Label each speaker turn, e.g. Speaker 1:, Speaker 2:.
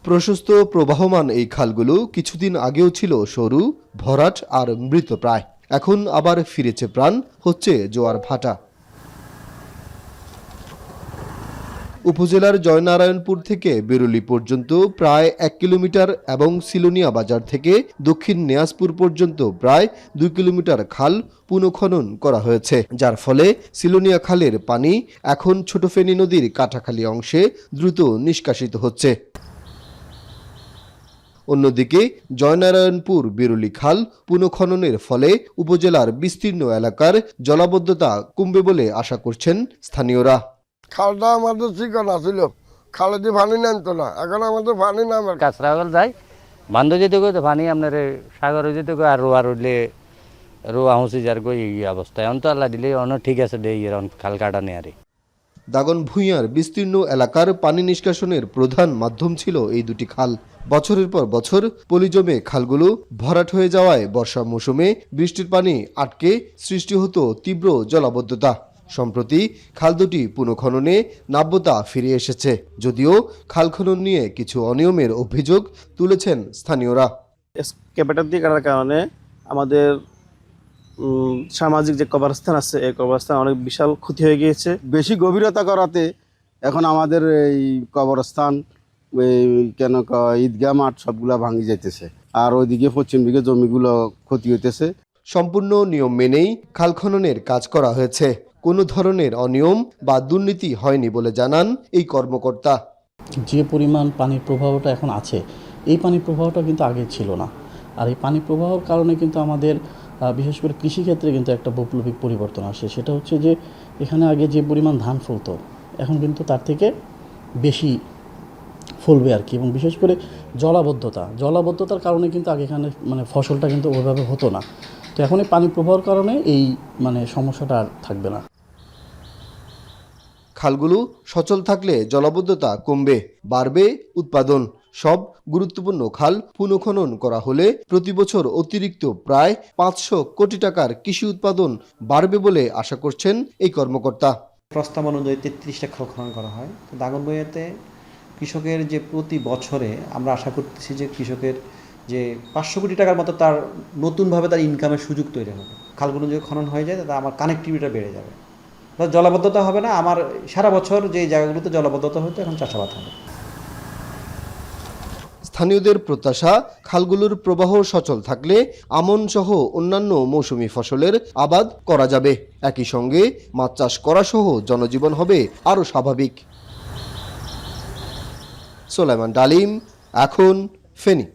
Speaker 1: প্রশস্ত প্রবাহমান এই খালগুলো কিছুদিন আগেও ছিল সরু, ভরাট আর মৃতপ্রায়। এখন আবার ফিরেছে প্রাণ, হচ্ছে জোয়ার ভাটা। উপজেলার জয়নারায়ণপুর থেকে বেরুলি পর্যন্ত প্রায় 1 কিলোমিটার এবং সিলোনিয়া বাজার থেকে দক্ষিণ নেয়াজপুর পর্যন্ত প্রায় 2 কিলোমিটার খাল পুনঃখনন করা হয়েছে, যার ফলে সিলোনিয়া খালের পানি এখন ছোট ফেনী নদীর কাটাখালী অংশে দ্রুত নিষ্কাশিত হচ্ছে। অন্যদিকে জয়নারায়ণপুর বেরুলি খাল পুনঃখননের ফলে উপজেলার বিস্তীর্ণ এলাকার জলাবদ্ধতা কমবে বলে আশা করছেন স্থানীয়রা।
Speaker 2: খালটা আমাদের চিকন আছিল, খালে দিয়ে পানি নামতো না, এখন আমাদের পানি নামে।
Speaker 3: কাঁচরা যায় বান্ধ যেতে গো তো পানি আপনার সাগরে যেতে গো আর রোয়া রুলে রোয়া হুঁসি যার গো এই অবস্থা। এখন তো আল্লাহ দিলে অন্য ঠিক আছে দেই এরকম খাল কাটা নেই আরে।
Speaker 1: দাগন ভূঁইয়ার বিস্তীর্ণ এলাকার পানি নিষ্কাশনের প্রধান মাধ্যম ছিল এই দুটি খাল। বছরের পর বছর পলি জমে খালগুলো ভরাট হয়ে যাওয়ায় বর্ষা মৌসুমে বৃষ্টির পানি আটকে সৃষ্টি হতো তীব্র জলাবদ্ধতা। সম্প্রতি খাল দুটি পুনঃখননে নাব্যতা ফিরে এসেছে, যদিও খাল খনন নিয়ে কিছু অনিয়মের অভিযোগ তুলেছেন স্থানীয়রা।
Speaker 4: এসকেভেটর দিয়ে কাটার কারণে আমাদের সামাজিক যে কবরস্থান আছে এই কবরস্থান অনেক বিশাল ক্ষতি হয়ে গিয়েছে।
Speaker 5: বেশি গভীরতা করাতে এখন আমাদের এই কবরস্থান কেন ঈদগাহ মাঠ সবগুলা ভাঙি যাইতেছে, আর ওইদিকে পশ্চিম দিকে জমিগুলো ক্ষতি হইতেছে।
Speaker 1: সম্পূর্ণ নিয়ম মেনেই খাল খননের কাজ করা হয়েছে, কোনো ধরনের অনিয়ম বা দুর্নীতি হয়নি বলে জানান এই কর্মকর্তা।
Speaker 6: যে পরিমাণ পানির প্রবাহটা এখন আছে, এই পানির প্রবাহটা কিন্তু আগে ছিল না। আর এই পানির প্রবাহের কারণে কিন্তু আমাদের বিশেষ করে কৃষিক্ষেত্রে কিন্তু একটা বৈপ্লবিক পরিবর্তন আসে। সেটা হচ্ছে যে এখানে আগে যে পরিমাণ ধান ফলতো, এখন কিন্তু তার থেকে বেশি ফলবে আর কি। এবং বিশেষ করে জলাবদ্ধতার কারণে কিন্তু আগে এখানে ফসলটা কিন্তু ওইভাবে হতো না। তো এখন এই পানি প্রবাহের কারণে এই সমস্যাটা আর থাকবে না।
Speaker 1: খালগুলো সচল থাকলে জলাবদ্ধতা কমবে, বাড়বে উৎপাদন। সব গুরুত্বপূর্ণ খাল পুনঃখনন করা হলে প্রতি বছর অতিরিক্ত প্রায় 500 কোটি টাকার কৃষি উৎপাদন বাড়বে বলে আশা করছেন এই কর্মকর্তা।
Speaker 7: প্রস্তাব অনুযায়ী 33টা খাল খনন করা হয়। তো দাগন ভূঁইয়াতে কৃষকের যে প্রতি বছরে আমরা আশা করতেছি যে কৃষকের যে 500 কোটি টাকার মতো তার নতুনভাবে তার ইনকামের সুযোগ তৈরি হবে। খালগুলো যদি খনন হয়ে যায় তাতে আমার কানেক্টিভিটিটা বেড়ে যাবে, জলাবদ্ধতা হবে না। আমার সারা বছর যে জায়গাগুলোতে জলাবদ্ধতা হতো এখন চাষাবাদ হবে।
Speaker 1: স্থানীয়দের প্রত্যাশা, খালগুলোর প্রবাহ সচল থাকলে আমন সহ অন্যান্য মৌসুমী ফসলের আবাদ করা যাবে। একই সঙ্গে মাছ চাষ করা সহ জনজীবন হবে আরও স্বাভাবিক। সোলাইমান ডালিম, এখন ফেনী।